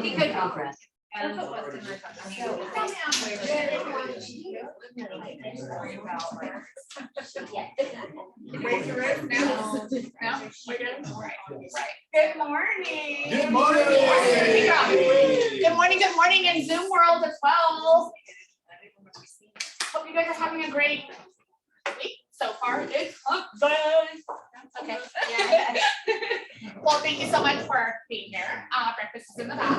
He could progress. Good morning. Good morning. Good morning in Zoom world as well. Hope you guys are having a great week so far. It's hump day. Okay. Well, thank you so much for being here. Breakfast is in the back.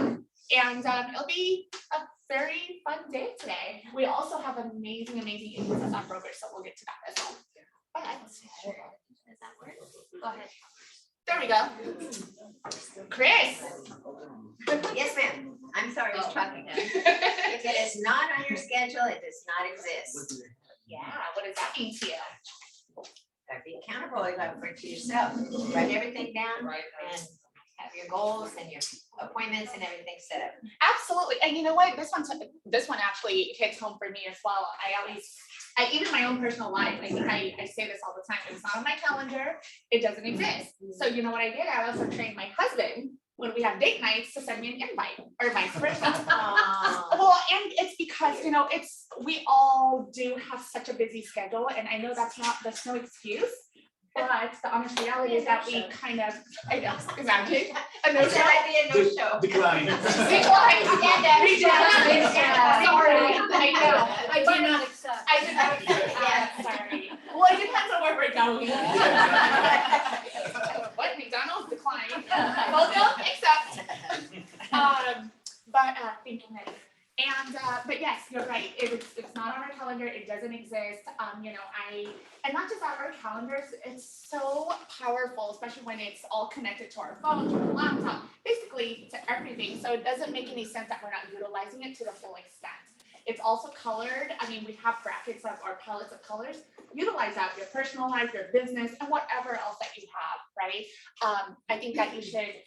And it'll be a very fun day today. We also have amazing emphasis on brokerage, so we'll get to that as well. But does that work? Go ahead. There we go. Chris. Yes, ma'am. I'm sorry, I was talking. If it is not on your schedule, it does not exist. Yeah, what does that mean to you? Gotta be accountable for yourself. Write everything down and have your goals and your appointments and everything set up. Absolutely. And you know what? This one actually hits home for me as well. Even my own personal life, I think I say this all the time. It's not on my calendar. It doesn't exist. So you know what I did? I also trained my husband when we have date nights to send me an invite or vice versa. Well, and it's because, we all do have such a busy schedule, and I know that's no excuse. But the honest reality is that we kind of, I know, exactly. A no-show. No-show. Decline. Sorry, I know. I do not accept. I did not accept. Yeah. Sorry. Well, it depends on where we're going. What, McDonald's decline? Well, no, accept. Thank you, Nick. But yes, you're right. It's not on our calendar. It doesn't exist. And not just on our calendars. It's so powerful, especially when it's all connected to our phone, to our laptop, basically to everything. So it doesn't make any sense that we're not utilizing it to the full extent. It's also colored. I mean, we have brackets of our palettes of colors. Utilize that, your personal life, your business, and whatever else that you have, right? I think that you should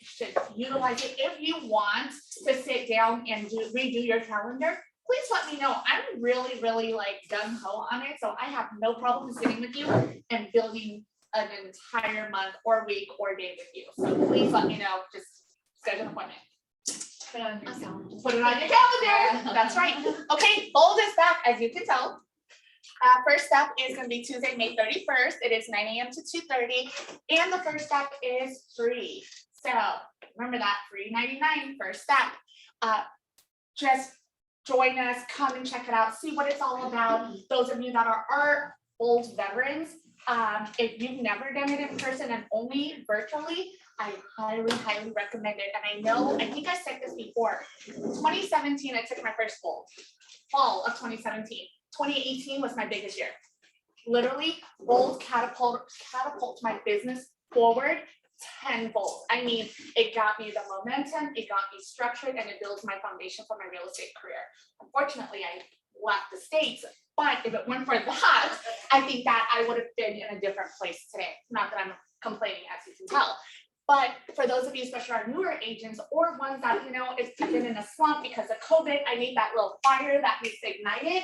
utilize it. If you want to sit down and redo your calendar, please let me know. I'm really like gung-ho on it, so I have no problem sitting with you and building an entire month or week or day with you. So please let me know. Just schedule an appointment. Awesome. Put it on your calendar. That's right. Okay, bold is back, as you can tell. First step is going to be Tuesday, May 31st. It is 9 a.m. to 2:30, and the first step is free. So remember that, free 99 first step. Just join us, come and check it out, see what it's all about. Those of you that are our old veterans, if you've never done it in person and only virtually, I highly recommend it. And I think I said this before. 2017, I took my first bold. Fall of 2017. 2018 was my biggest year. Literally, bold catapult my business forward tenfold. I mean, it got me the momentum, it got me structured, and it builds my foundation for my real estate career. Unfortunately, I left the States, but if it weren't for that, I think that I would have been in a different place today. Not that I'm complaining, as you can tell. But for those of you, especially our newer agents or ones that, it's been in a slump because of COVID, I need that little fire that needs to ignite it.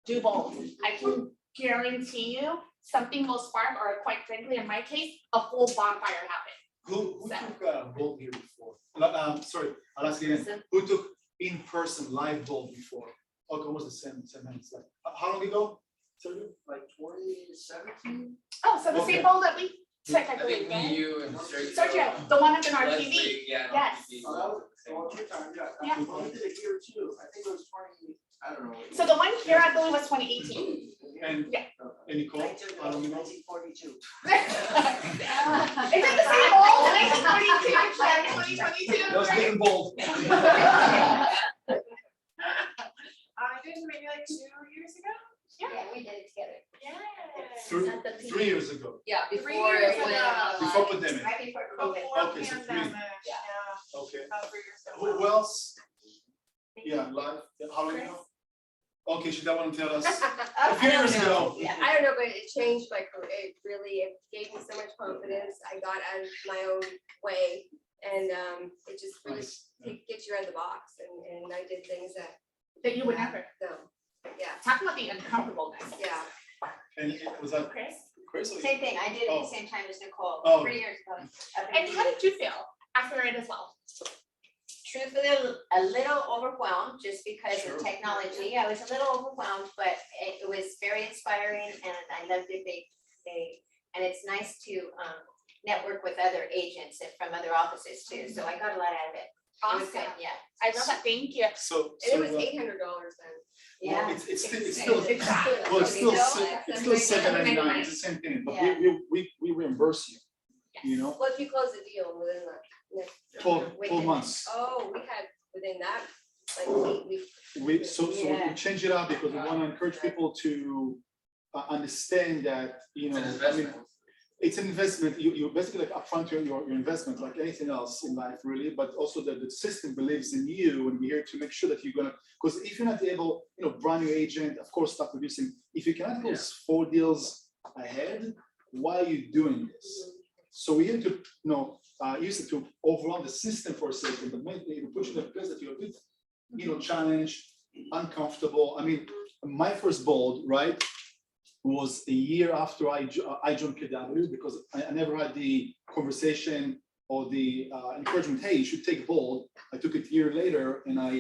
Do bold. I can guarantee you something will spark, or quite frankly, in my case, a full bonfire happened. Who took bold here before? Sorry, I'll ask you again. Who took in-person live bold before? Okay, almost the same minutes. Like, how long ago? Like 2017. Oh, so the same bold that we took, I I believe, think me, you, and Sergio, the one up in our TV. Leslie, yeah, Yes. Oh, that was a long time, yeah. Yeah. We did it here too. I think it was 20, I don't know. So the one here, I believe, was 2018. And Yeah. Nicole, how long ago? 1942. Is it the same bold? 1942, 2022? That was different bold. I did maybe like 2 years ago. Yeah, we did it together. Yeah. 3 years ago. Yeah, 3 years ago. Before pandemic. Right before COVID. Before Okay, so 3. pandemic, Okay. about 3 years ago. Who else? Yeah, live. How long ago? Okay, she don't want to tell us. A few years ago. Yeah, I don't know, but it changed my career. It gave me so much confidence. I got out of my own way, and it just really Nice. Yeah. gets you out of the box. And I did things that That you would never. no, yeah, Talk about the uncomfortableness. yeah. And was that Chris? Chris? Same thing. I did it at Oh. the same time as Nicole, Oh. 3 years ago. And how did you feel after it as well? truthfully, a little overwhelmed just because Sure. of technology. I was a little overwhelmed, but it was very inspiring and I loved it. And it's nice to network with other agents and from other offices too. So I got a lot out of it. It was good, Awesome. yeah. I love that, thank you. So, And it was so, $800 then. Yeah. well, it's still, Exactly. well, it's still, $7.99. it's still $7.99, it's the same thing, but we reimburse you, you know, Well, if you close the deal within the next. 12 within- months. Oh, we had within that, like 8 weeks. So we Yeah. change it up because we want to encourage people to understand that, you know, I mean, it's an investment. You basically like upfront your investment like anything else in life, really. But also that the system believes in you, and we're here to make sure that you're gonna. Because if you're not able, you know, brand new agent, of course, stop producing. If you cannot close 4 deals ahead, why are you doing this? So we have to, you know, use it to overrun the system for a second, but maybe you push it in a place that you're a bit, you know, challenged, uncomfortable. I mean, my first bold, right, was a year after I joined KW because I never had the conversation or the encouragement, hey, you should take bold. I took it a year later and I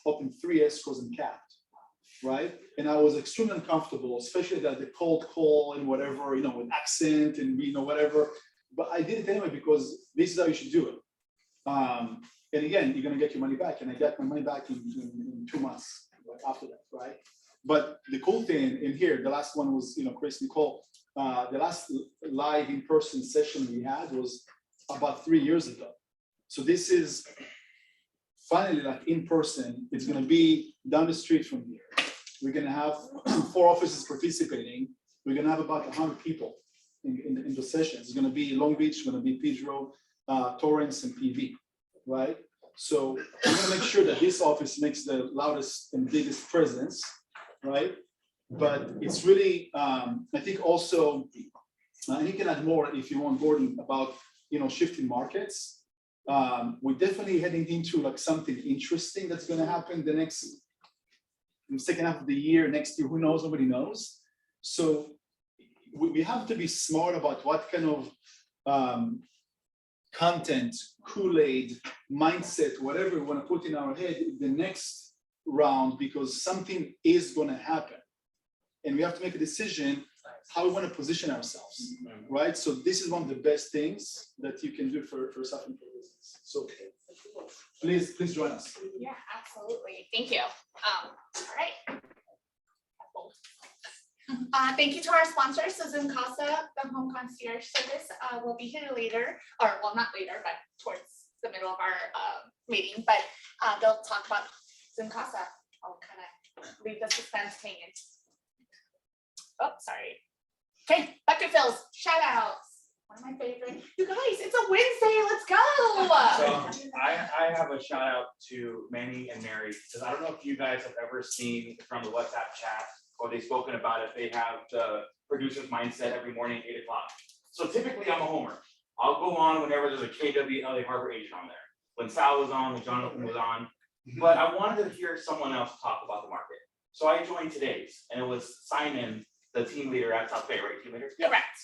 opened 3 escrows and capped, right? And I was extremely uncomfortable, especially that the cold call and whatever, you know, with accent and, you know, whatever. But I did it anyway because this is how you should do it. And again, you're gonna get your money back. And I got my money back in 2 months right after that, right? But the cool thing in here, the last one was, you know, Chris, Nicole, the last live in-person session we had was about 3 years ago. So this is finally like in person. It's gonna be down the street from here. We're gonna have 4 offices participating. We're gonna have about 100 people in the session. It's gonna be Long Beach, gonna be Pedro, Torrance, and PV, right? So we're gonna make sure that this office makes the loudest and biggest presence, right? But it's really, I think also, and you can add more if you want, Gordon, about, you know, shifting markets. We're definitely heading into like something interesting that's gonna happen the second half of the year, next year, who knows, nobody knows. So we have to be smart about what kind of content, Kool-Aid, mindset, whatever we want to put in our head the next round, because something is going to happen. And we have to make a decision how we want to position ourselves, right? So this is one of the best things that you can do for yourself and for business. So please join us. Yeah, absolutely. Thank you. All right. Thank you to our sponsors, so Zoom Casa, the home concierge service, will be here later, or well, not later, but towards the middle of our meeting, but they'll talk about Zoom Casa. I'll kind of leave the suspense hanging. Oh, sorry. Okay, Dr. Phil's shout outs. One of my favorite. You guys, it's a Wednesday, let's go. So I have a shout out to Manny and Mary, because I don't know if you guys have ever seen from the WhatsApp chat or they've spoken about it. They have the producer's mindset every morning, 8 o'clock. So typically I'm a homer. I'll go on whenever there's a KW LA Harbor agent on there. When Sal was on, when Jonathan was on, but I wanted to hear someone else talk about the market. So I joined today's, and it was Simon, the team leader at South Bay, right? Team leader? Correct.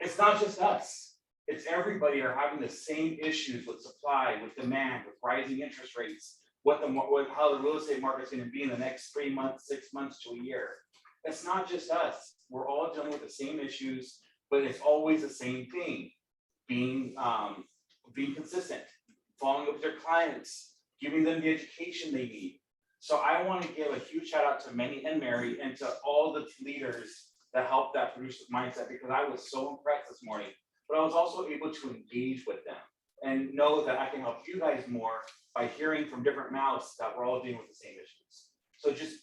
It's not just us. It's everybody are having the same issues with supply, with demand, with rising interest rates, how the real estate market's going to be in the next 3 months, 6 months to a year. It's not just us. We're all dealing with the same issues, but it's always the same thing: being consistent, following up with your clients, giving them the education they need. So I want to give a huge shout out to Manny and Mary and to all the leaders that helped that producer's mindset, because I was so impressed this morning. But I was also able to engage with them and know that I can help you guys more by hearing from different mouths that we're all dealing with the same issues. So just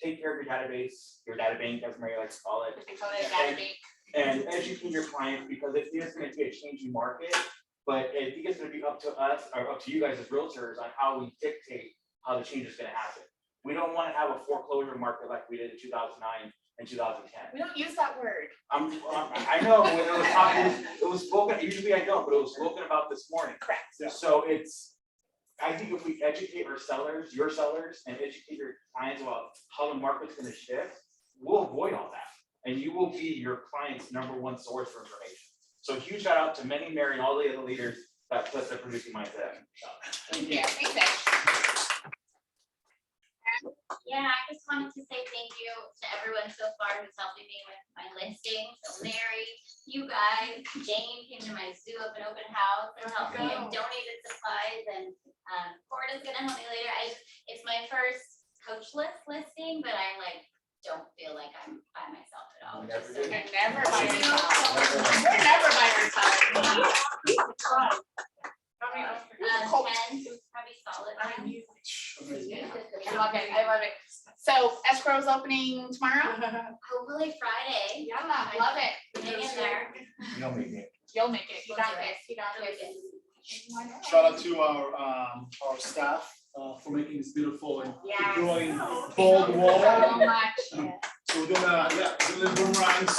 take care of your database, your data bank, as Mary likes to call it. We call it a data bank. And educate your clients, because it is going to be a changing market, but I think it's going to be up to us, or up to you guys as realtors, on how we dictate how the change is going to happen. We don't want to have a foreclosure market like we did in 2009 and 2010. We don't use that word. I know when it was talking, it was spoken, usually I don't, but it was spoken about this morning. Correct. So I think if we educate our sellers, your sellers, and educate your clients about how the market's going to shift, we'll avoid all that. And you will be your client's #1 source for information. So huge shout out to Manny, Mary, and all the other leaders that put the producing mindset. Thank you. Thanks. Yeah, I just wanted to say thank you to everyone so far who's helping me with my listing. So Mary, you guys, Jane came to my zoo of an open house and helped me and donated supplies, and Gordon's gonna help me later. It's my first coachless listing, but I don't feel like I'm by myself at all. Never Just so did. You're never by yourself. You're never by yourself. How many else? 10 is probably solid. I love it. I love it. So escrow is opening tomorrow? Hopefully Friday. Yeah, love it. Hang in there. You'll make it. You'll make it. You got this. You got It'll be this. good. Shout out to our staff for making this beautiful and Yes. growing bold wall. So much. So we're doing boomerangs,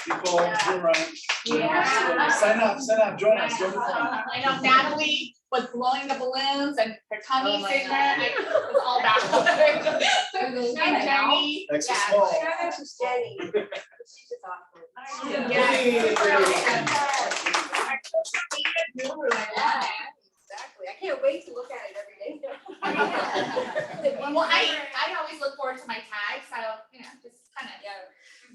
people boomerangs. Yeah. Sign up, join us, join the fun. I know Natalie was blowing the balloons and her tummy Oh my sitting God. there. It was all back. And Jenny. Extra yeah. small. Shout out to Jenny. She's just awesome. Yeah. Exactly. I can't wait to look at it every day. Well, I always look forward to my tags, so, just kind of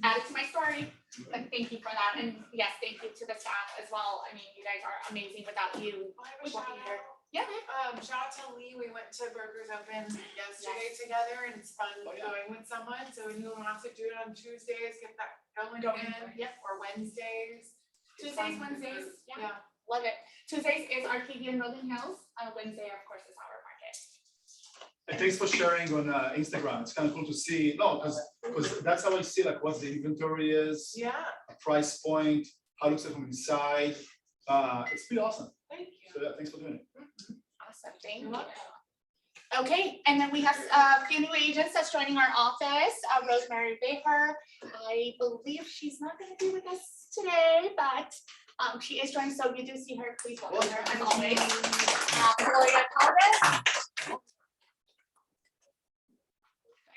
add it to my story. But thank you for that, and yes, thank you to the staff as well. I mean, you guys are amazing. Without you, I have a we won't be here. shout out. Yeah. Shout out to Lee, we went to Burgers Open yesterday together and it's fun going with someone, so anyone wants to do it on Tuesdays, get that going Going, in, yep. or Wednesdays. It's Tuesdays, fun. Wednesdays, yeah. Yeah. Love it. Tuesdays is Arcadian Rolling Hills. Wednesday, of course, is our market. And thanks for sharing on Instagram. It's kind of cool to see, because that's how I see like what the inventory is, Yeah, a price point, how it looks like from inside. It's pretty awesome. thank you. So yeah, thanks for doing it. Awesome, thank You're you. welcome. Okay, and then we have a few new agents that's joining our office. Rosemary Baker. I believe she's not going to be with us today, but she is joining, so you do see her, please welcome her as always. Gloria Calvis.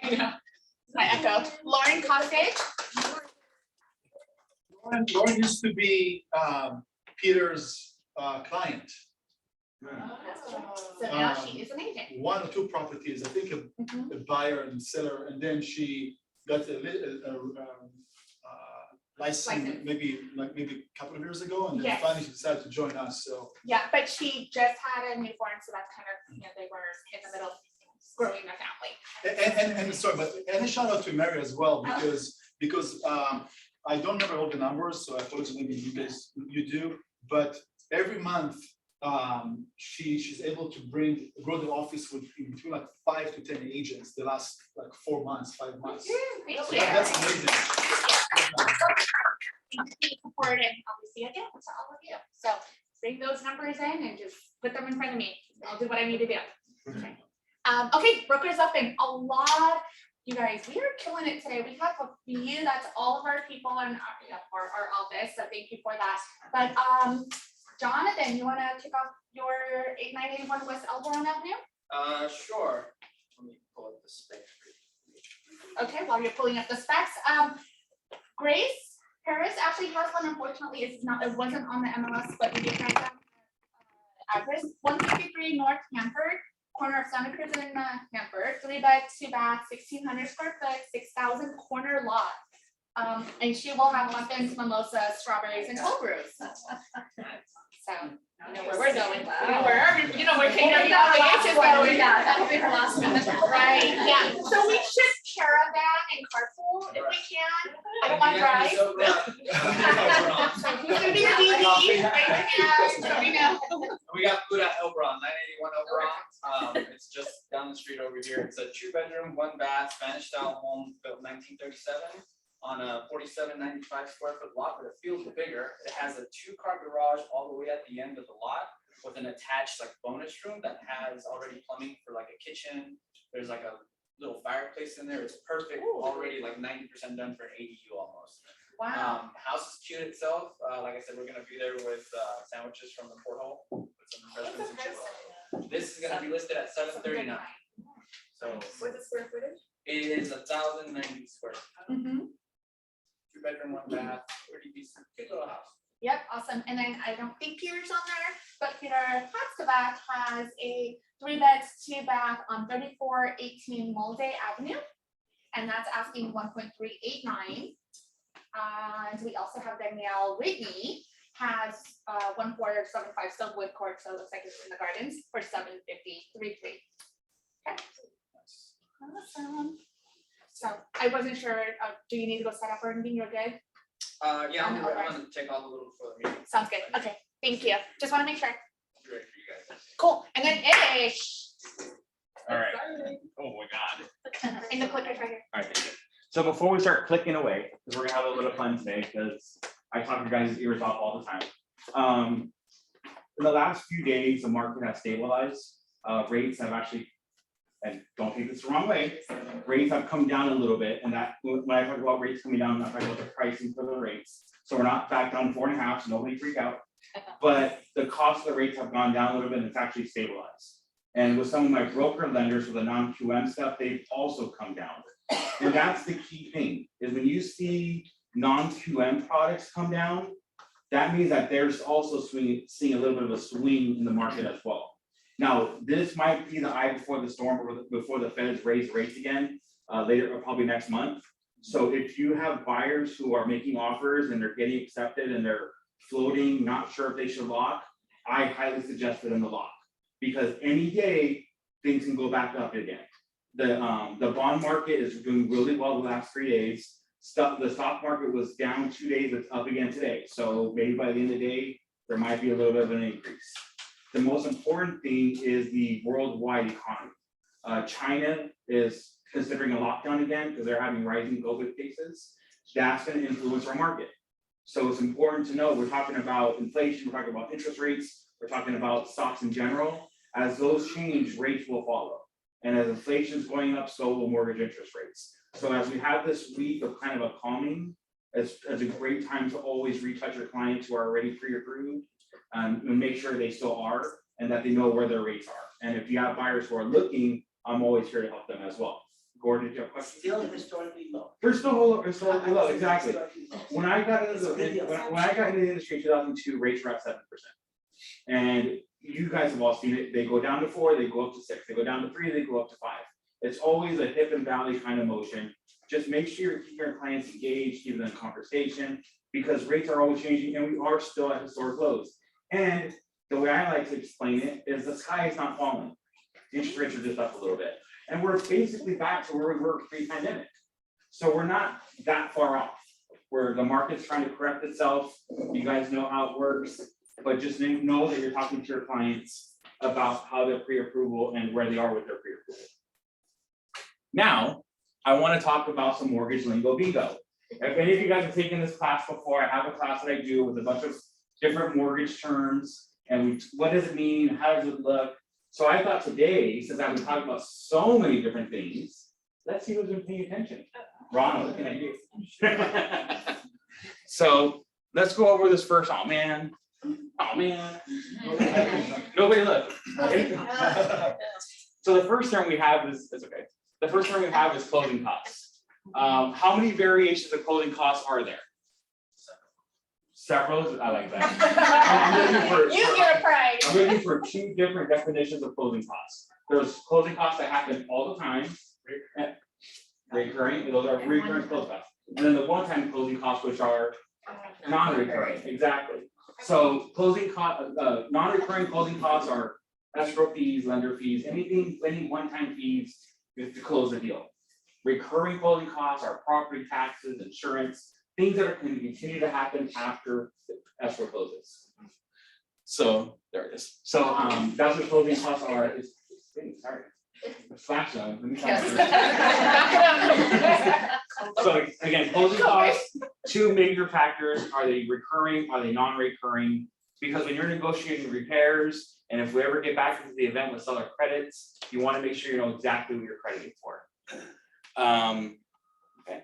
I know, my echo. Lauren Costage. Lauren used to be Peter's client. So now she is an agent. One or two properties, I think Mhm. a buyer and seller, and then she got a license License. maybe a couple of years ago, and then Yes. finally she decided to join us, so. Yeah, but she just had a newborn, so that's kind of, they were in the middle of growing the family. And sorry, but and a shout out to Mary as well, because I don't remember all the numbers, so I apologize, maybe you do, but every month she's able to grow the office with between like 5 to 10 agents the last like 4 months, 5 months. Thank So you. that's amazing. Support and obviously again to all of you. So bring those numbers in and just put them in front of me. I'll do what I need to do. Okay. Okay, brokers up in a lot. You guys, we are killing it today. We have a few, that's all of our people in our office, so thank you for that. But Jonathan, you wanna kick off your 8981 West Elboron Avenue? Sure. Let me pull up the spec. Okay, while you're pulling up the specs, Grace Harris actually has one. Unfortunately, it wasn't on the MLS, but we did write down address 153 North Hanford, corner of Santa Cruz and Hanford, 3-bed, 2-bath, 1,600 square foot, 6,000 corner lot. And she will have muffins, mimosas, strawberries, and cold brews. So you know where we're going. You know where Kate is going. That'll be her last one. Right, yeah. So we should caravan and carpool if we can. I don't want to drive. So who's gonna be the DD? Raise your hand, so we know. We got food at Elbron, 981 Elbron. It's just down the street over here. It's a 2-bedroom, 1-bath, Spanish style home built 1937 on a 4795 square foot lot, but it feels bigger. It has a 2-car garage all the way at the end of the lot with an attached like bonus room that has already plumbing for like a kitchen. There's like a little fireplace in there. It's perfect. Already like 90% done for an ADU almost. Wow. House is cute itself. Like I said, we're gonna be there with sandwiches from the porthole with some refreshments and chips. This is gonna be listed at $739. So What's the square footage? it is 1,090 square. Mhm. 2-bedroom, 1-bath, pretty decent, good little house. Yep, awesome. And then I don't think Peter's on there, but Peter Hatstabat has a 3-bed, 2-bath on 3418 Mulday Avenue. And that's asking 1.389. And we also have Danielle Whitney has 1475 Silverwood Court, so it looks like it's in the gardens for 750 Okay. Awesome. So I wasn't sure, do you need to go set up or anything? You're good? Yeah, I'm Okay. gonna take off a little for the meeting. Sounds good. Okay, thank you. Just want to make sure. Great for you guys. Cool. And then Ish. All right. Oh my God. In the clickers right here. All right, thank you. So before we start clicking away, because we're gonna have a little fun today, because I talk your guys' ears off all the time. In the last few days, the market has stabilized. Rates have actually, and don't take this the wrong way, rates have come down a little bit, and that, when I talk about rates coming down, I'm not talking about the pricing for the rates. So we're not back down 4.5, so nobody freak out. But the cost of the rates have gone down a little bit, and it's actually stabilized. And with some of my broker lenders with the non-QM stuff, they've also come down. And that's the key thing, is when you see non-QM products come down, that means that there's also seeing a little bit of a swing in the market as well. Now, this might be the eye before the storm, or before the Feds raise rates again, later, or probably next month. So if you have buyers who are making offers and they're getting accepted and they're floating, not sure if they should lock, I highly suggest for them to lock. Because any day, things can go back up again. The bond market is doing really well the last 3 days. The stock market was down 2 days, it's up again today. So maybe by the end of the day, there might be a little bit of an increase. The most important thing is the worldwide economy. China is considering a lockdown again because they're having rising COVID cases. That's going to influence our market. So it's important to know we're talking about inflation, we're talking about interest rates, we're talking about stocks in general. As those change, rates will follow. And as inflation is going up, so will mortgage interest rates. So as we have this week of kind of a calming, it's a great time to always retouch your clients who are already pre-approved and make sure they still are and that they know where their rates are. And if you have buyers who are looking, I'm always here to help them as well. Gordon, did you have a question? Still historically low. They're still historically low, exactly. When I got into the industry in 2002, rates were at 7%. And you guys have all seen it. They go down to 4, they go up to 6. They go down to 3, they go up to 5. It's always a hip and valley kind of motion. Just make sure you're keeping your clients engaged, keep them in conversation, because rates are always changing and we are still at historic lows. And the way I like to explain it is the sky is not falling. Interest rates are just up a little bit. And we're basically back to where we were pre-pandemic. So we're not that far off. Where the market's trying to correct itself. You guys know how it works, but just know that you're talking to your clients about how their pre-approval and where they are with their pre-approval. Now, I want to talk about some mortgage lingo bingo. If any of you guys have taken this class before, I have a class that I do with a bunch of different mortgage terms and what does it mean, how does it look? So I thought today, since I've been talking about so many different things, let's see who's been paying attention. Ron, I'm looking at you. So let's go over this first. Oh man. Nobody look. So the first term we have is, it's okay. The first term we have is closing costs. How many variations of closing costs are there? Several, I like that. You get a prize. I'm looking for 2 different definitions of closing costs. There's closing costs that happen all the time. Recurring, those are recurring closing costs. And then the one-time closing costs, which are non-recurring, exactly. So closing cost, non-recurring closing costs are escrow fees, lender fees, any one-time fees to close the deal. Recurring closing costs are property taxes, insurance, things that are going to continue to happen after the escrow closes. So there it is. So that's what closing costs are. Sorry. Flash zone. Let me try So again, closing costs, 2 major factors. Are they recurring? Are they non-recurring? Because when you're negotiating repairs, and if we ever get back into the event with seller credits, you want to make sure you know exactly what you're crediting for. Okay.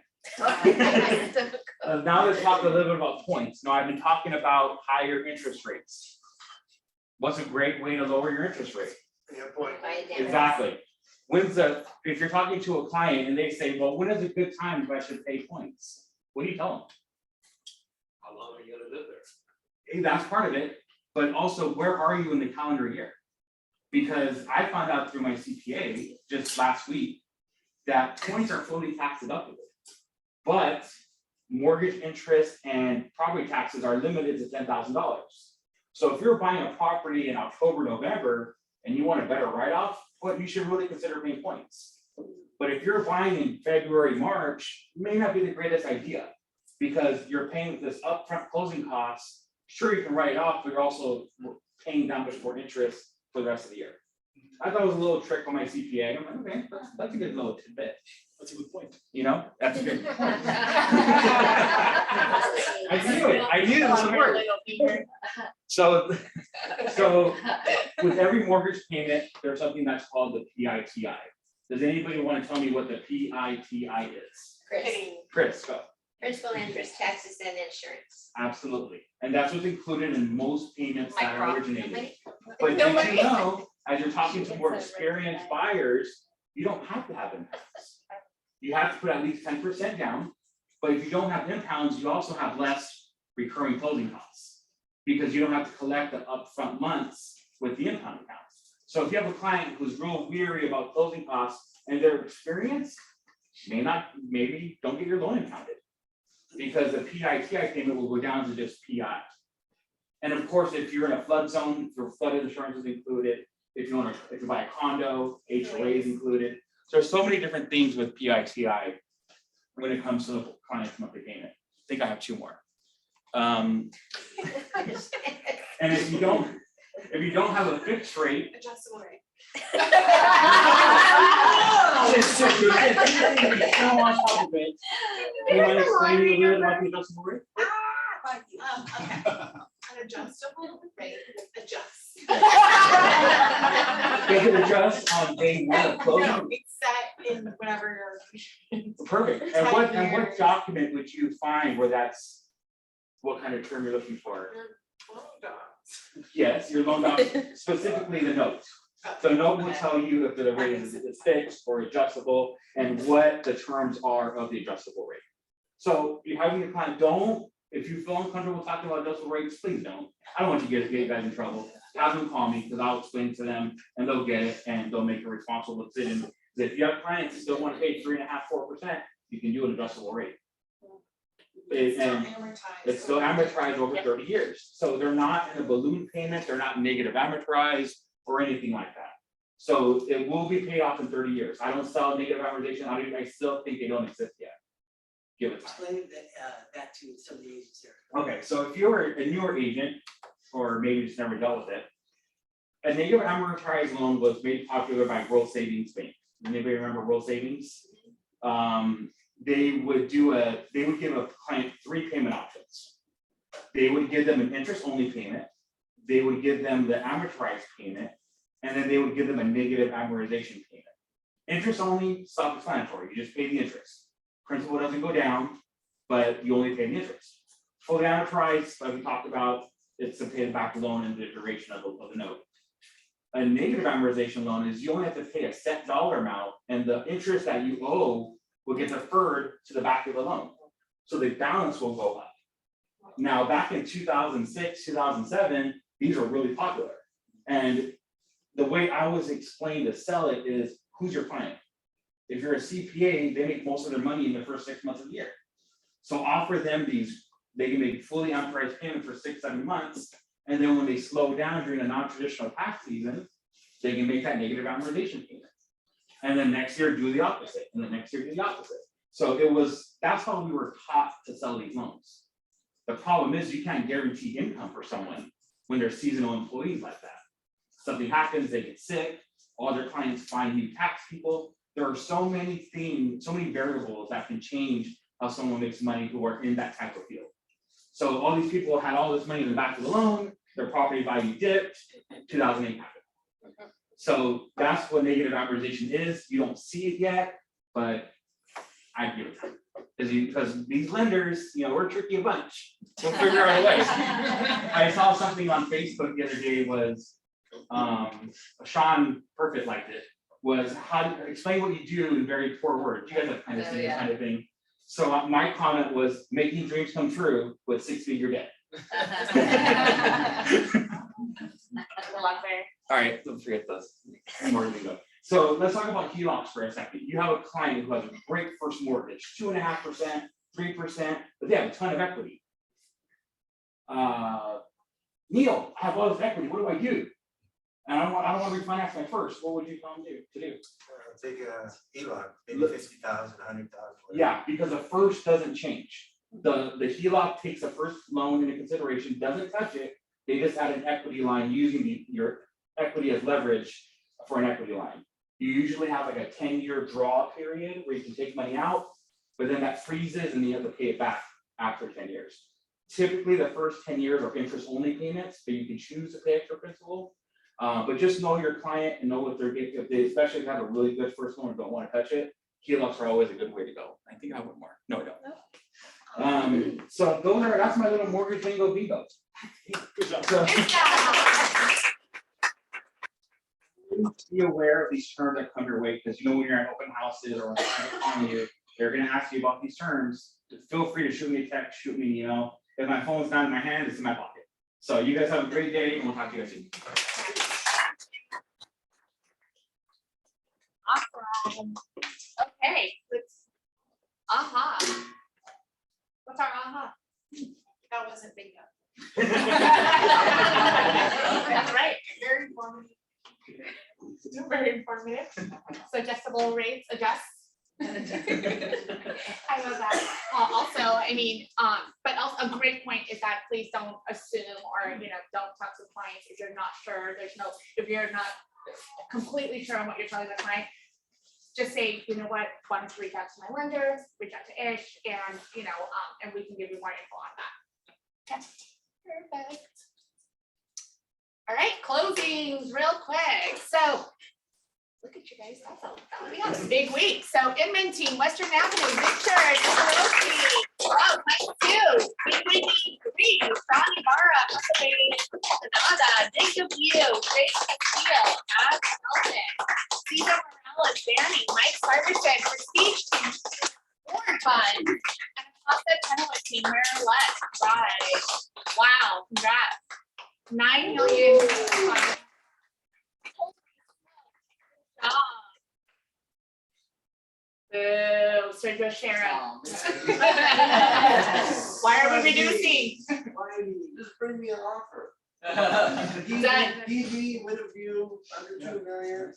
Now let's talk a little bit about points. Now I've been talking about higher interest rates. What's a great way to lower your interest rate? Exactly. If you're talking to a client and they say, well, when is a good time if I should pay points? What do you tell them? How long are you gonna live there? That's part of it, but also where are you in the calendar year? Because I found out through my CPA just last week that points are fully tax deductible. But mortgage interest and property taxes are limited to $10,000. So if you're buying a property in October, November, and you want a better write-off, well, you should really consider paying points. But if you're buying in February, March, it may not be the greatest idea because you're paying this upfront closing costs. Sure, you can write it off, but you're also paying that much more interest for the rest of the year. I thought it was a little trick on my CPA. I'm like, okay, that's a good little tidbit. That's a good point. You know, that's a good point. I I knew it. I knew this would work. So with every mortgage payment, there's something that's called the PITI. Does anybody want to tell me what the PITI is? Chris, go. Principal, interest, taxes, and insurance. Absolutely. And that's what's included in most payments that are originated. But did Nobody. you know, as you're talking to more experienced buyers, you don't have to have impounds. You have to put at least 10% down, but if you don't have impounds, you also have less recurring closing costs because you don't have to collect the upfront months with the impound accounts. So if you have a client who's real weary about closing costs and their experience, maybe don't get your loan impounded because the PITI payment will go down to just PI. And of course, if you're in a flood zone, your flood insurance is included. If you buy a condo, HOA is included. So there's so many different things with PITI when it comes to the client's monthly payment. I think I have two more. And if you don't have a fixed rate, Adjustable rate. still on top of it. Do you want to explain a little bit about the adjustable rate? Okay. An adjustable rate adjusts. Does it adjust on day one of closing? No, it's set in whatever your. Perfect. And what document would you find where that's what kind of term you're looking for? Yes, your loan doc, specifically the note. The note will tell you if the rate is fixed or adjustable and what the terms are of the adjustable rate. So you having your client if you feel uncomfortable talking about adjustable rates, please don't. I don't want you to get you guys in trouble. Have them call me because I'll explain to them and they'll get it and they'll make a responsible decision. If you have clients who still want to pay 3.5%, 4%, you can do an adjustable rate. It's still amortized over 30 years. So they're not in a balloon payment, they're not negative amortized or anything like that. So it will be paid off in 30 years. I don't sell negative amortization. I still think they don't exist yet. Give it time. Explain that to some of the agents here. Okay, so if you're a newer agent, or maybe just never dealt with it, a negative amortized loan was made popular by World Savings Bank. Anybody remember World Savings? They would give a client 3 payment options. They would give them an interest-only payment, they would give them the amortized payment, and then they would give them a negative amortization payment. Interest only, self-explanatory, you just pay the interest. Principal doesn't go down, but you only pay the interest. Fully amortized, like we talked about, it's to pay back the loan and the duration of the note. A negative amortization loan is you only have to pay a set dollar amount, and the interest that you owe will get deferred to the back of the loan. So the balance will go up. Now, back in 2006, 2007, these were really popular. And the way I was explained to sell it is, who's your client? If you're a CPA, they make most of their money in the first 6 months of the year. So offer them they can make fully amortized payment for 6-7 months. And then when they slow down during a non-traditional tax season, they can make that negative amortization payment. And then next year do the opposite, and the next year do the opposite. So that's how we were taught to sell these loans. The problem is you can't guarantee income for someone when they're seasonal employees like that. Something happens, they get sick, all their clients find new tax people. There are so many things, so many variables that can change how someone makes money who are in that type of field. So all these people had all this money in the back of the loan, their property value dipped, 2008 happened. So that's what negative amortization is. You don't see it yet, but I give it time. Because these lenders, we're tricky a bunch. We'll figure out a way. I saw something on Facebook the other day was, Sean Perfect liked it, was how to explain what you do in very poor words. You guys have kind of seen this kind of thing. So my comment was making dreams come true with 6-figure debt. All right, don't forget those. More Lingo. So let's talk about HELOCs for a second. You have a client who has a great first mortgage, 2.5%, 3%, but they have a ton of equity. Neil, I have all this equity. What do I do? And I don't want to refinance my first. What would you tell them to do? Take a HELOC, maybe 50,000, 100,000. Yeah, because the first doesn't change. The HELOC takes the first loan into consideration, doesn't touch it. They just add an equity line using your equity as leverage for an equity line. You usually have like a 10-year draw period where you can take money out, but then that freezes and you have to pay it back after 10 years. Typically, the first 10 years are interest-only payments, but you can choose to pay extra principal. But just know your client and know what they're getting. If they especially have a really good first loan and don't want to touch it, HELOCs are always a good way to go. I think I have one more. No, I don't. So that's my little mortgage lingo bingo. Good job. So, be aware of these terms that come your way, because you know when you're at open houses or when they're calling you, they're going to ask you about these terms. Feel free to shoot me a text, shoot me an email. If my phone's not in my hand, it's in my pocket. So you guys have a great day, and we'll talk to you guys soon. Awesome. Okay, let's, aha. What's our aha? That wasn't bingo. That's right, very informative. Very informative. So adjustable rates, adjust. I love that. Also, I mean, but also a great point is that please don't assume or, don't talk to clients if you're not sure. If you're not completely sure on what you're telling the client, just say, you know what, why don't you reach out to my lender, reach out to Ish, and, and we can give you more info on that. Okay, perfect. All right, closings real quick. So look at you guys, we had a big week. So Inventing, Western Avenue, Victor, Nicolosi, oh, nice too. Green, Ronnie Barra, Nevada, Jacob View, Grace Castillo, Ad Elton, Cesar Morales, Danny, Mike Sarverson, Prestige Team, Warren Fund, and Casa Tenowit Team, where left, right. Wow, congrats. 9 million. Boo, Sergio Sharon. Why are we reducing? Just bring me an offer. Done. DV with a view under 2 million.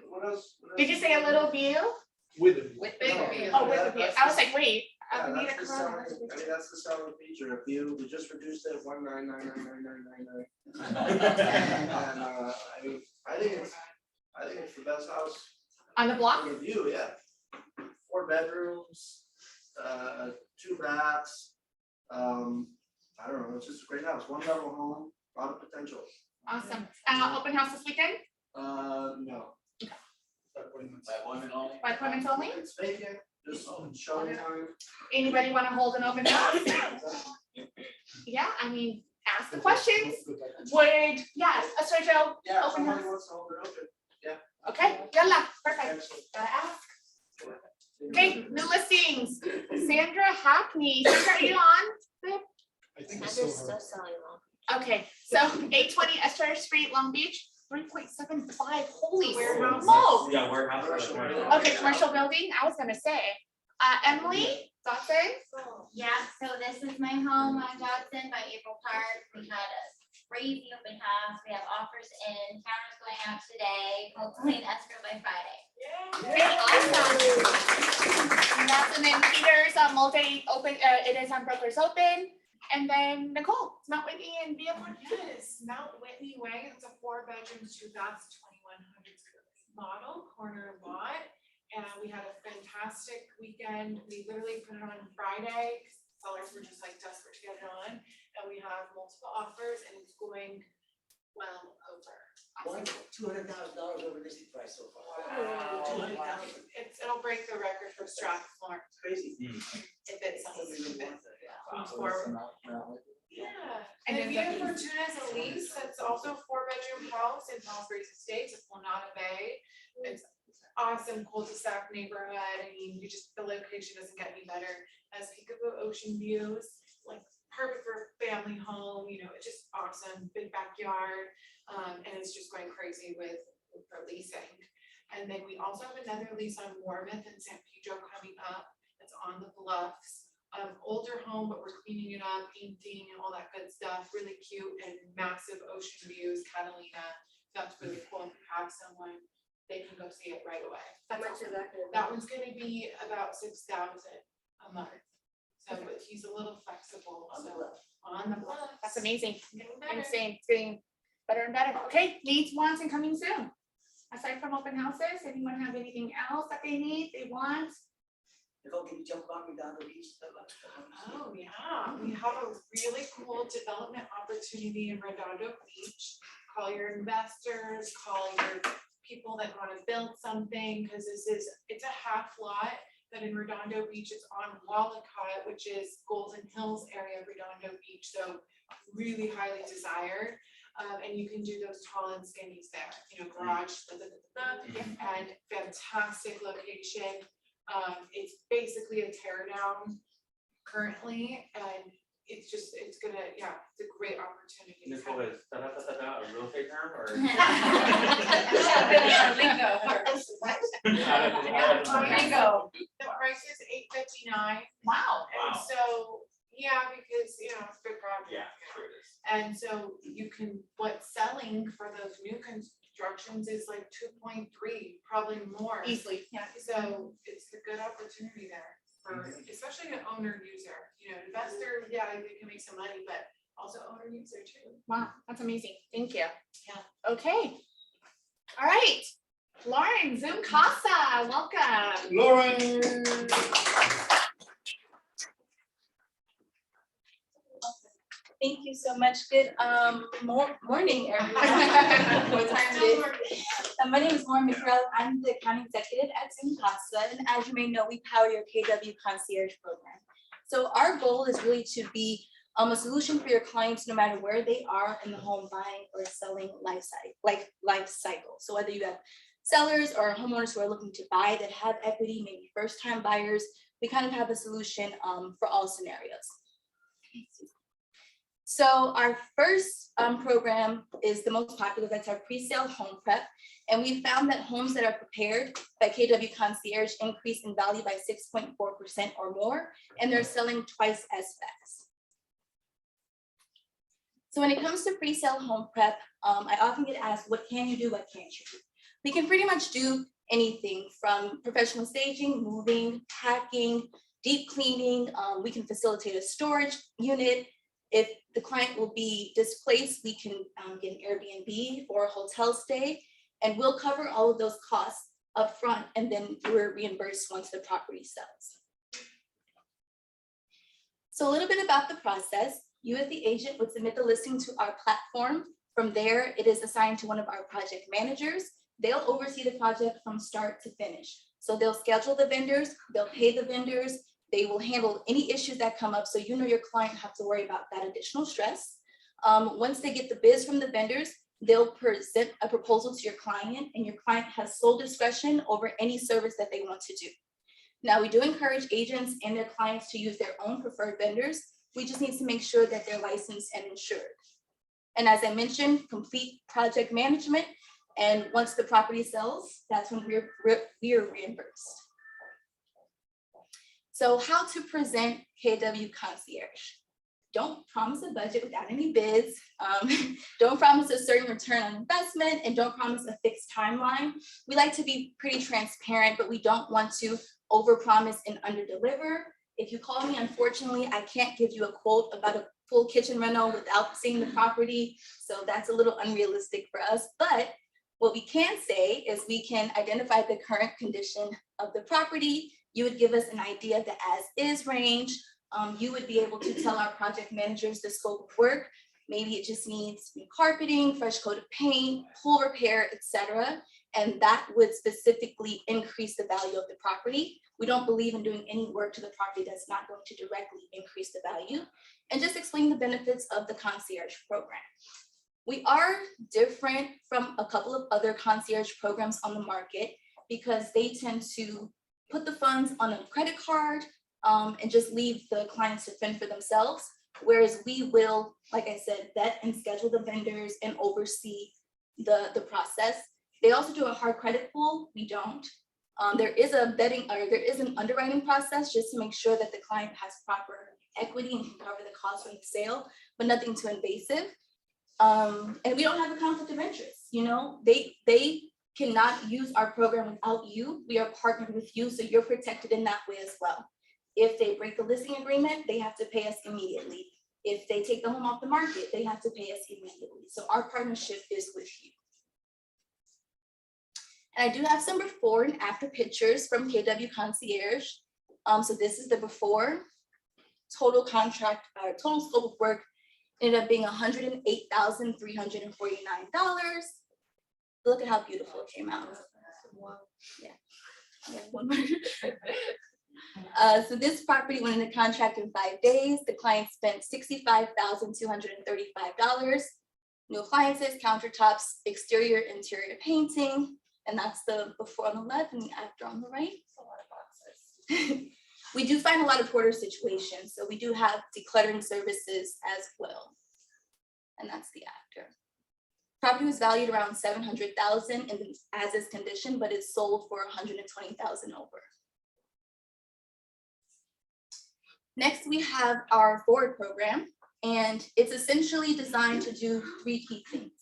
What else? Did you say a little view? With it. With big view. Oh, with a view. I was like, wait. I Yeah, need a that's the color. selling, that's the selling feature. A view, we just reduced it 1999999. And I think it's the best house. On the block? On the view, yeah. 4 bedrooms, 2 baths. I don't know, it's just a great house. 1 level home, a lot of potential. Awesome. Open house this weekend? No. By appointments only? It's vacant, just showing time. Anybody want to hold an open house? Yeah, I mean, ask the questions. Would, yeah, Sergio, Yeah, open somebody house. wants to hold it open. Okay, yalla, perfect. Gotta ask. Okay, new listings. Sandra Hackney. Sandra, are you on? I think it's so hard. Okay, so 820 Estuary Street, Long Beach, 3.75. Holy Warehouse. smokes. Yeah, warehouse. Okay, commercial building, I was gonna say. Emily Dawson? Yeah, so this is my home on Johnson by April Park. We had a crazy open house. We have offers in, counters going out today, hopefully in escrow by Friday. Okay, awesome. Congrats. And then Peter's multi-open, it is on Brokers Open. And then Nicole, it's Mount Whitney and Via Yes, Mount Whitney Way, it's a 4-bedroom, 2 baths, 2,100 square foot model, corner lot. And we had a fantastic weekend. We literally put it on Friday, 'cause sellers were just like desperate to get it on. And we have multiple offers and it's going well over. $200,000 over listing price so far. Wow. 200,000. It'll break the record for Strathmore Crazy. if it sells. Somebody wants that. Moves forward. Yeah, and And if then you have Fortuna's Elise, that's also a 4-bedroom house in Palos Verdes Estates, it's Planada Bay. It's awesome cul-de-sac neighborhood, I mean, the location doesn't get any better. Has peekaboo ocean views, like perfect for family home, you know, it's just awesome, big backyard, and it's just going crazy with for leasing. And then we also have another lease on Warmouth and San Pedro coming up, it's on the bluffs. Older home, but we're cleaning it up, painting and all that good stuff, really cute and massive ocean views, Catalina. That's really cool, if you have someone, they can go see it right away. How That's much is awesome. that gonna be? That one's gonna be about 6,000 a month. So, but he's a little flexible, On the so left. on the bluff. That's amazing. Getting better. Insane. It's getting better and better. Okay, needs, wants, and coming soon. Aside from open houses, anyone have anything else that they need, they want? Nicole, can you jump on me down the beach? Oh, yeah, we have a really cool development opportunity in Redondo Beach. Call your investors, call your people that wanna build something, cause it's a half lot. That in Redondo Beach, it's on Walacott, which is Golden Hills area of Redondo Beach, so really highly desired. And you can do those tall and skinnies there, you know, garage, and fantastic location. It's basically a tear down currently, and it's gonna, yeah, it's a great opportunity. Nicole, is a real estate term or? Lingo. The price is $859, Wow. and so, yeah, because, you know, it's a good project. Yeah, sure it is. And so you can, what's selling for those new constructions is like 2.3, probably more. Easily, yeah. So it's a good opportunity there for, especially an owner user, you know, investor, yeah, they can make some money, but also owner user too. Wow, that's amazing. Thank you. Yeah. Okay. All right. Lauren, Zoom Casa, welcome. Lauren. Thank you so much. Good morning, everyone. What time it is? My name is Lauren McCrell. I'm the account executive at Zoom Casa, and as you may know, we power your KW concierge program. So our goal is really to be a solution for your clients no matter where they are in the home buying or selling life cycle. So whether you have sellers or homeowners who are looking to buy that have equity, maybe first-time buyers, we kind of have a solution for all scenarios. So our first program is the most popular, that's our pre-sale home prep. And we found that homes that are prepared by KW Concierge increase in value by 6.4% or more, and they're selling twice as fast. So when it comes to pre-sale home prep, I often get asked, what can you do, what can't you do? We can pretty much do anything from professional staging, moving, packing, deep cleaning. We can facilitate a storage unit. If the client will be displaced, we can get an Airbnb or a hotel stay, and we'll cover all of those costs up front, and then we're reimbursed once the property sells. So a little bit about the process. You as the agent would submit the listing to our platform. From there, it is assigned to one of our project managers. They'll oversee the project from start to finish. So they'll schedule the vendors, they'll pay the vendors, they will handle any issues that come up, so you know your client have to worry about that additional stress. Once they get the bids from the vendors, they'll present a proposal to your client, and your client has sole discretion over any service that they want to do. Now, we do encourage agents and their clients to use their own preferred vendors. We just need to make sure that they're licensed and insured. And as I mentioned, complete project management, and once the property sells, that's when we're reimbursed. So how to present KW Concierge? Don't promise a budget without any bids. Don't promise a certain return on investment, and don't promise a fixed timeline. We like to be pretty transparent, but we don't want to overpromise and underdeliver. If you call me, unfortunately, I can't give you a quote about a full kitchen rental without seeing the property. So that's a little unrealistic for us. But what we can say is we can identify the current condition of the property. You would give us an idea of the as-is range. You would be able to tell our project managers the scope of work. Maybe it just needs new carpeting, fresh coat of paint, pool repair, etc. And that would specifically increase the value of the property. We don't believe in doing any work to the property that's not going to directly increase the value. And just explain the benefits of the concierge program. We are different from a couple of other concierge programs on the market because they tend to put the funds on a credit card and just leave the clients to fend for themselves. Whereas we will, like I said, vet and schedule the vendors and oversee the process. They also do a hard credit pool, we don't. There is a vetting, or there is an underwriting process just to make sure that the client has proper equity and can cover the cost of the sale, but nothing too invasive. And we don't have a conflict of interest, you know, they cannot use our program without you. We are partnered with you, so you're protected in that way as well. If they break the listing agreement, they have to pay us immediately. If they take the home off the market, they have to pay us immediately. So our partnership is with you. And I do have some before and after pictures from KW Concierge. So this is the before. Total contract, total scope of work ended up being $108,349. Look at how beautiful it came out. Yeah. Yeah, one more. So this property went into contract in 5 days. The client spent $65,235. New appliances, countertops, exterior, interior painting, and that's the before on the left and the after on the right. That's a lot of boxes. We do find a lot of porter situations, so we do have decluttering services as well. And that's the after. Property was valued around $700,000 in the as-is condition, but it's sold for $120,000 over. Next, we have our forward program, and it's essentially designed to do 3 key things.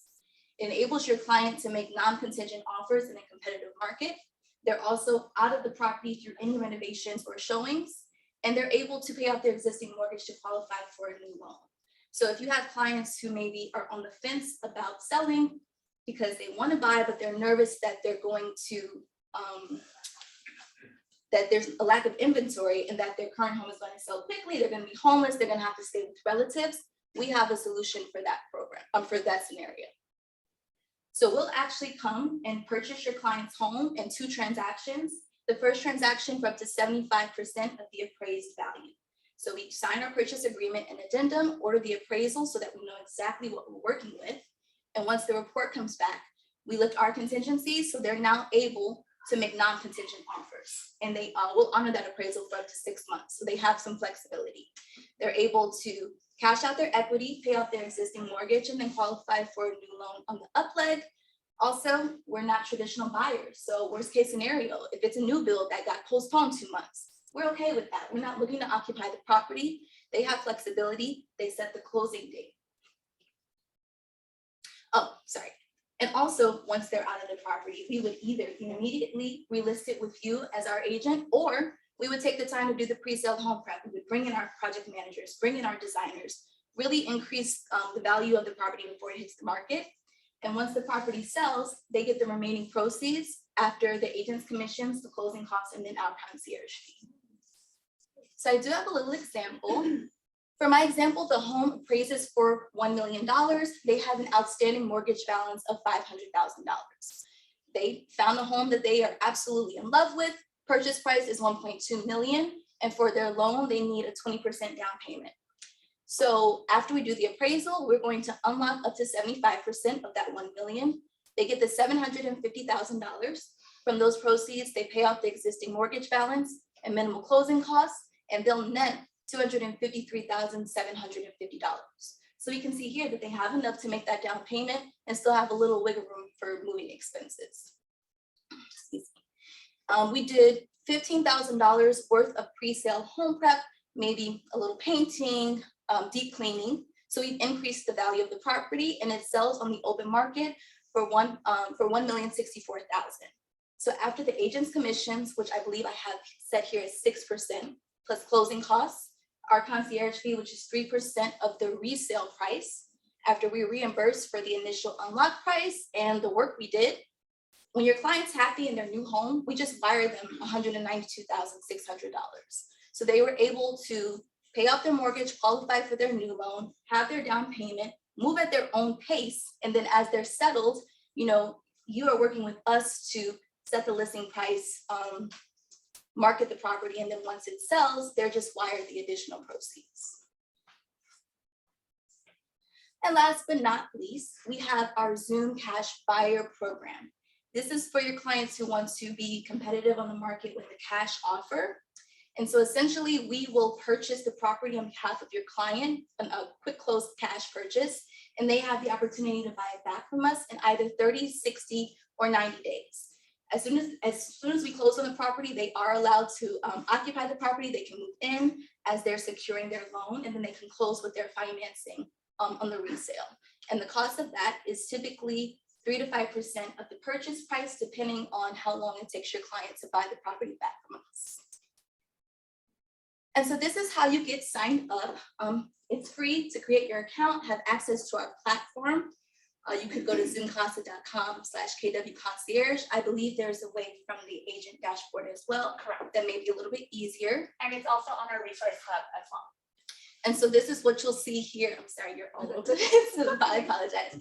It enables your client to make non-contingent offers in a competitive market. They're also out of the property through any renovations or showings, and they're able to pay off their existing mortgage to qualify for a new loan. So if you have clients who maybe are on the fence about selling because they want to buy, but they're nervous that they're going to, that there's a lack of inventory and that their current home is going to sell quickly, they're going to be homeless, they're going to have to stay with relatives, we have a solution for that program, for that scenario. So we'll actually come and purchase your client's home in 2 transactions. The first transaction for up to 75% of the appraised value. So we sign our purchase agreement and addendum, order the appraisal so that we know exactly what we're working with. And once the report comes back, we lift our contingencies, so they're now able to make non-contingent offers. And they will honor that appraisal for up to 6 months. So they have some flexibility. They're able to cash out their equity, pay off their existing mortgage, and then qualify for a new loan on the up leg. Also, we're not traditional buyers. So worst case scenario, if it's a new build that got postponed 2 months, we're okay with that. We're not looking to occupy the property. They have flexibility. They set the closing date. Oh, sorry. And also, once they're out of the property, we would either immediately relist it with you as our agent, or we would take the time to do the pre-sale home prep. We would bring in our project managers, bring in our designers, really increase the value of the property before it hits the market. And once the property sells, they get the remaining proceeds after the agent's commissions, the closing costs, and then our concierge fee. So I do have a little example. For my example, the home appraises for $1 million. They have an outstanding mortgage balance of $500,000. They found a home that they are absolutely in love with. Purchase price is $1.2 million. And for their loan, they need a 20% down payment. So after we do the appraisal, we're going to unlock up to 75% of that $1 million. They get the $750,000. From those proceeds, they pay off the existing mortgage balance and minimal closing costs, and they'll net $253,750. So you can see here that they have enough to make that down payment and still have a little wiggle room for moving expenses. Excuse me. We did $15,000 worth of pre-sale home prep, maybe a little painting, deep cleaning. So we've increased the value of the property, and it sells on the open market for $1,064,000. So after the agent's commissions, which I believe I have set here as 6% plus closing costs, our concierge fee, which is 3% of the resale price, after we reimburse for the initial unlock price and the work we did, when your client's happy in their new home, we just wire them $192,600. So they were able to pay off their mortgage, qualify for their new loan, have their down payment, move at their own pace, and then as they're settled, you know, you are working with us to set the listing price, market the property, and then once it sells, they're just wired the additional proceeds. And last but not least, we have our Zoom Cash Buyer program. This is for your clients who want to be competitive on the market with a cash offer. And so essentially, we will purchase the property on behalf of your client, a quick close cash purchase, and they have the opportunity to buy it back from us in either 30, 60, or 90 days. As soon as we close on the property, they are allowed to occupy the property. They can move in as they're securing their loan, and then they can close with their financing on the resale. And the cost of that is typically 3 to 5% of the purchase price, depending on how long it takes your client to buy the property back from us. And so this is how you get signed up. It's free to create your account, have access to our platform. You could go to zoomcasa.com/KW Concierge. I believe there's a way from the agent dashboard as well. Correct. That may be a little bit easier. And it's also on our resource hub as well. And so this is what you'll see here. I'm sorry, you're all over this, so I apologize.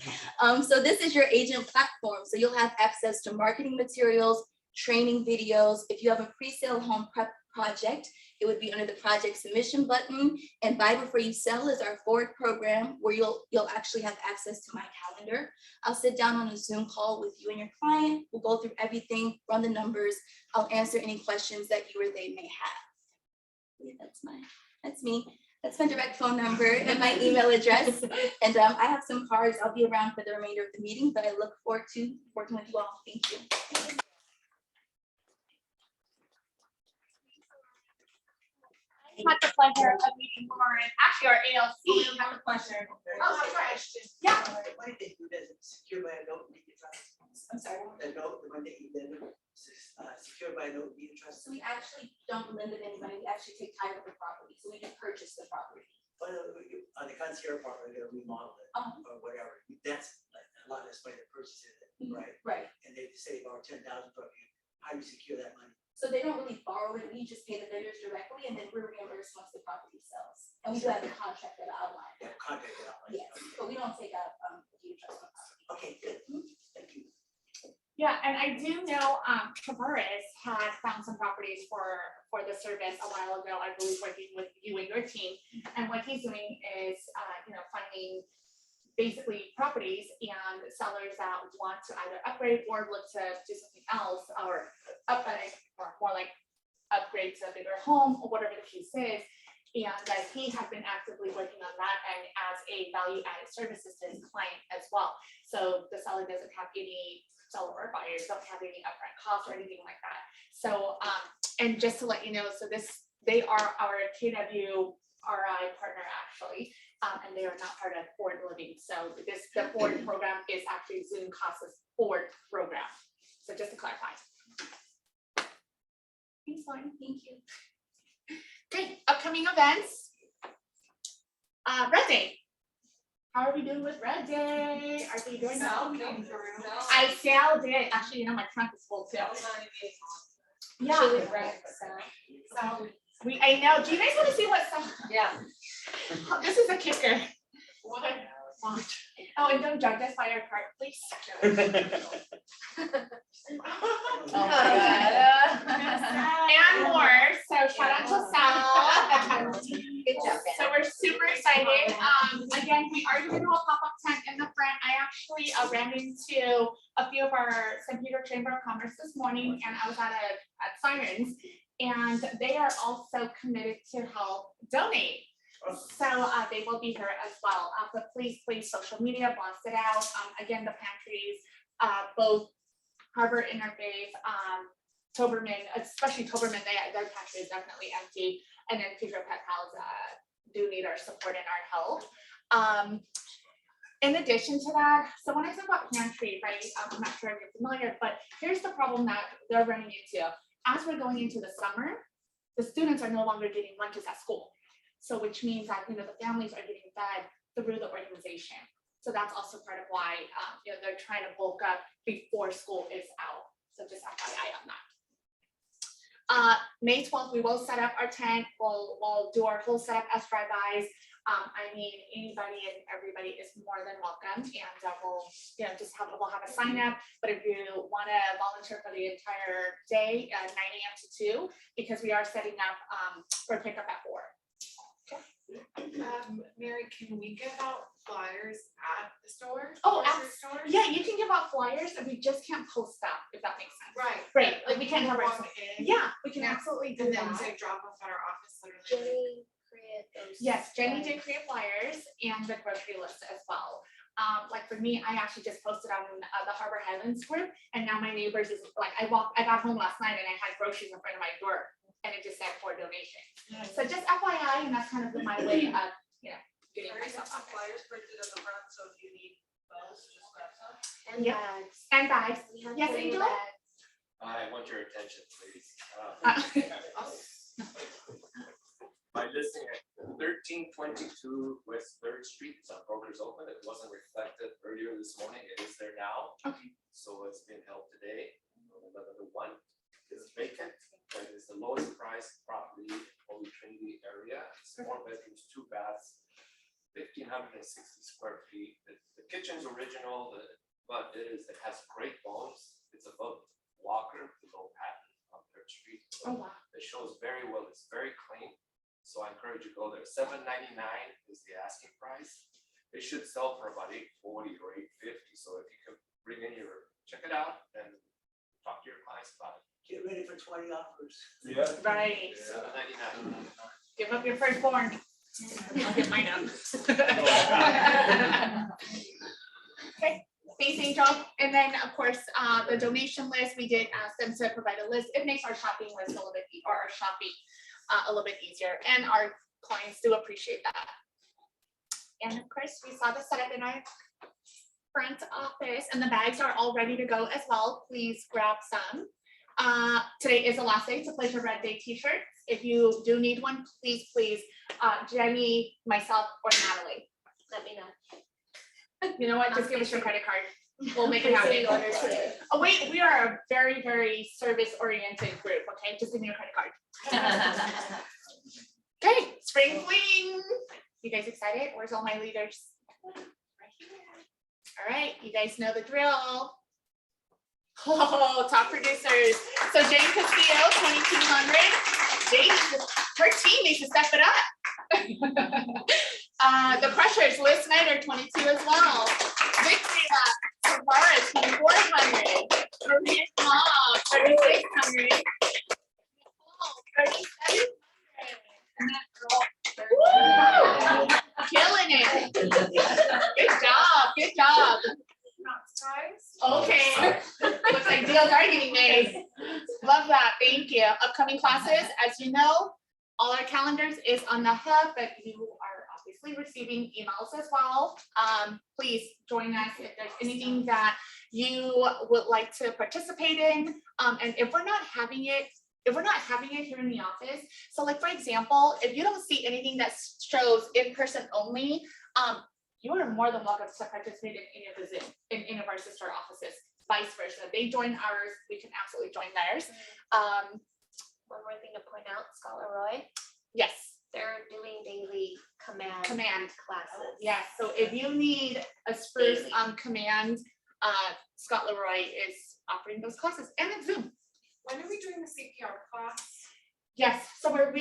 So this is your agent platform. So you'll have access to marketing materials, training videos. If you have a pre-sale home prep project, it would be under the project submission button. And Buy Before You Sell is our forward program where you'll actually have access to my calendar. I'll sit down on a Zoom call with you and your client. We'll go through everything, run the numbers. I'll answer any questions that you or they may have. Yeah, that's me. That's my direct phone number and my email address. And I have some cards. I'll be around for the remainder of the meeting, but I look forward to working with you all. Thank you. Had the pleasure of meeting Lauren, actually our ALC had the pleasure. Oh, question. Yeah. Why did they do that? Secured by a note and deed of trust? I'm sorry. The note, the one that you did, secured by a note and deed of trust? So we actually don't lend it to anybody. We actually take title of the property. So we just purchase the property. Well, on the concierge part, they're gonna remodel it or whatever. That's like a lot of this money that purchases it, right? Right. And they say borrow 10,000 from you. How do you secure that money? So they don't really borrow it. We just pay the vendors directly and then we're reimbursed once the property sells. And we do have a contract that I outline. Yeah, contract it out. Like, Yes, but we don't take out deed of trust on property. Okay, good. Thank you. Yeah, and I do know Tavares had found some properties for the service a while ago, I believe, working with you and your team. And what he's doing is finding basically properties and sellers that want to either upgrade or look to do something else or upgrade or more like upgrade to a bigger home or whatever the case is. And he has been actively working on that and as a value added services to his client as well. So the seller doesn't have any, seller or buyers don't have any upfront costs or anything like that. So and just to let you know, so they are our KW RI partner actually. And they are not part of Forward Living. So the Forward program is actually Zoom Casa's Forward program. So just to clarify. Thanks, Lauren. Thank you. Great. Upcoming events. Red Day. How are we doing with Red Day? Are we doing Sal well? came through. I Sal did. Actually, you know, my trunk is full too. Yeah. So I know. Do you guys want to see what Sal? Yeah. This is a kicker. What? Oh, and don't judge us by our cart, please. Oh my God. And more. So shout out to Sal. Good job, Ben. So we're super excited. Again, we are doing a little pop-up tent in the front. I actually ran into a few of our St. Peter Chamber of Commerce this morning, and I was at Sirens, and they are also committed to help donate. So they will be here as well. But please, social media, blast it out. Again, the pantries, both Harbor Interfaith, Toberman, especially Toberman, their pantry is definitely empty. And then Pedro Pet Pals do need our support and our help. In addition to that, so when I talk about pantry, right, I'm not sure if you're familiar, but here's the problem that they're running into. As we're going into the summer, the students are no longer getting lunches at school. So which means that, the families are getting fed through the organization. So that's also part of why, they're trying to bulk up before school is out. So just FYI on that. May 12th, we will set up our tent. We'll do our whole setup as drive-bys. Anybody and everybody is more than welcome, and we'll have a sign up. But if you want to volunteer for the entire day, 9 a.m. to 2, because we are setting up for pickup at 4. Mary, can we give out flyers at the store? Oh, grocery stores? Yeah, you can give out flyers and we just can't post that, if that makes sense. Right. Right, like we can't have our. Walk in. Yeah, we can Yeah. absolutely do And then that. say drop off at our office literally. Jenny create those. Yes, Jenny did create flyers and the grocery list as well. Like for me, I actually just posted on the Harbor Highlands group, and now my neighbors is like, I got home last night and I had groceries in front of my door, and it just said for donation. So just FYI, and that's kind of my way of, getting myself out there. Flyers printed at the front, so if you need those, just let us know. And Yep. bags. And bags. We have Yes, plenty of Angela? bags. I want your attention, please. Uh, My listing at 1322 West Third Street is on Brokers Open. It wasn't reflected earlier this morning. It is there now. Okay. So it's been held today. 11-1. It's vacant, but it's the lowest priced property in Holy Trinity area. It's 4 bedrooms, 2 baths, 1,560 square feet. The kitchen's original, but it has great bones. It's above Walker, below Patton on Third Street. So Oh, wow. it shows very well. It's very clean. So I encourage you to go there. $799 is the asking price. It should sell for about $840 or $850. So if you could bring in check it out and talk to your clients about it. Get ready for 20 offers. Yeah. Right. $799. Give up your firstborn. I'll get mine up. Okay, thanks, Angel. And then, of course, the donation list, we did ask them to provide a list. It makes our shopping list a little bit, or our shopping a little bit easier, and our clients do appreciate that. And of course, we saw the setup in our front office, and the bags are all ready to go as well. Please grab some. Today is the last day to place your Red Day t-shirts. If you do need one, please, Jenny, myself, or Natalie. Let me know. You know what, just give us your credit card. We'll make it happen. Orders today. Oh, wait, we are a very, very service-oriented group, okay? Just give me your credit card. Okay, spring fling. You guys excited? Where's all my leaders? Right here. All right, you guys know the drill. Oh, top producers. So Jane Castillo, 2200. Jane, her team needs to step it up. The Crushers, Liz Snyder, 22 as well. Victory Lap, Tavares, 2400. Maria Small, 3600. 3700. And that girl, woo! Killing it. Good job. Okay. Looks like deals are getting made. Love that, thank you. Upcoming classes, as you know, all our calendars is on the hub, but you are obviously receiving emails as well. Please join us if there's anything that you would like to participate in. And if we're not having it here in the office, so like for example, if you don't see anything that shows in person only, you are more than welcome to participate in any of the Zoom in any of our sister offices, vice versa. They join ours, we can absolutely join theirs. One more thing to point out, Scholar Roy, Yes, they're doing daily command classes. yes. So if you need a spruce command, Scott Leroy is offering those classes, and it's Zoom. When are we doing the CPR class? Yes, so we're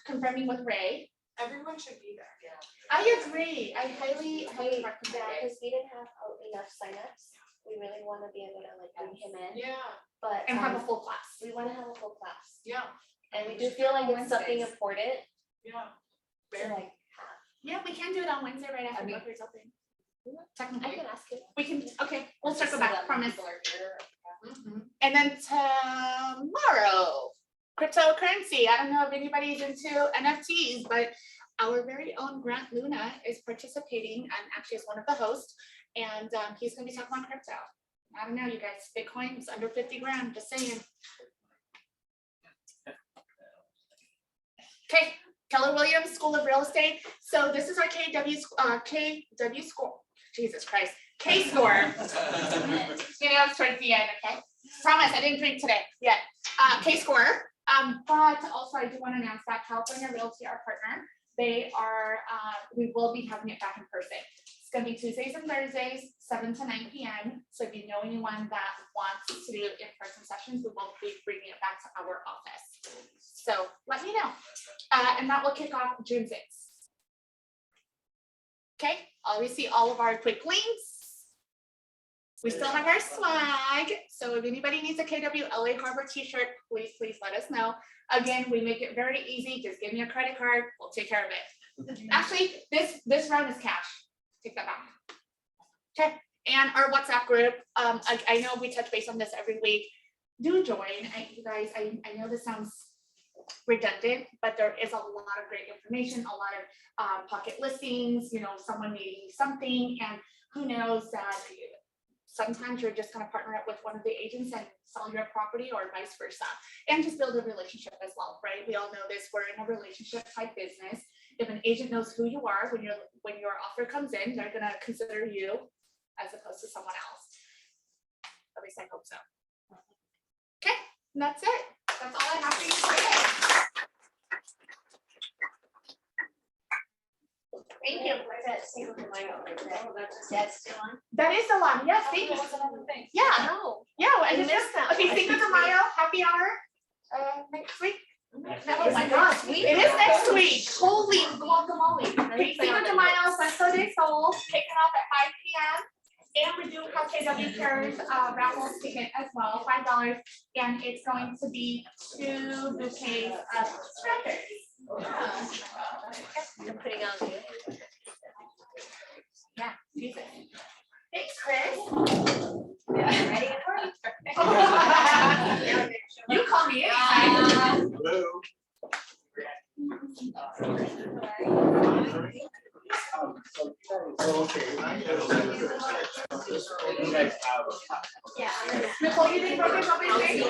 confirming with Ray. Everyone should be there. Yeah. I agree. I highly recommend Yeah, it. because we didn't have enough signups. We really want to be able to like bring him in, Yeah, but And have a full class. we want to have a full class. yeah, And we do feel like it's something Wednesdays. important yeah. to like have. Yeah, we can do it on Wednesday right after Booker's open. I Technically, can ask him. we can, okay, we'll circle back, promise. Mhm. And then tomorrow, cryptocurrency. I don't know if anybody's into NFTs, but our very own Grant Luna is participating and actually is one of the hosts. And he's gonna be talking about crypto. I don't know, you guys, Bitcoin's under 50 grand, just saying. Okay, Keller Williams School of Real Estate. So this is our KW score. Jesus Christ, K score. You know, it's towards the end, okay? Promise, I didn't drink today yet. K score. But also I do want to announce that California Realty, our partner, they are, we will be having it back in person. It's gonna be Tuesdays and Thursdays, 7 to 9 p.m. So if you know anyone that wants to do in-person sessions, we will be bringing it back to our office. So let me know. And that will kick off June 6th. Okay, always see all of our quick links. We still have our swag, so if anybody needs a KW LA Harbor t-shirt, please let us know. Again, we make it very easy, just give me a credit card, we'll take care of it. Actually, this round is cash, take that back. Okay, and our WhatsApp group, I know we touch base on this every week. Do join, you guys, I know this sounds redundant, but there is a lot of great information, a lot of pocket listings, you know, someone needing something, and who knows that sometimes you're just gonna partner up with one of the agents and sell your property or vice versa, and just build a relationship as well, right? We all know this, we're in a relationship type business. If an agent knows who you are, when your offer comes in, they're gonna consider you as opposed to someone else. At least I hope so. Okay, and that's it. That's all I have for you today. Thank you. That's still on? That is the one, yes, thank you. Yeah, No. yeah, I I just missed that okay, one. Cinco de Mayo, happy hour, next week. Oh my gosh, week. it is next week, holy guacamole. Okay, Cinco de Mayo, Santo de Sol, kicking off at 5 p.m. And we do have KW Cares raffle ticket as well, $5, and it's going to be 2 bouquets of strawberries. I'm putting on the. Yeah, use it. Thanks, Chris. Ready to party. You call me anytime. Okay. Nicole, you didn't focus on my face?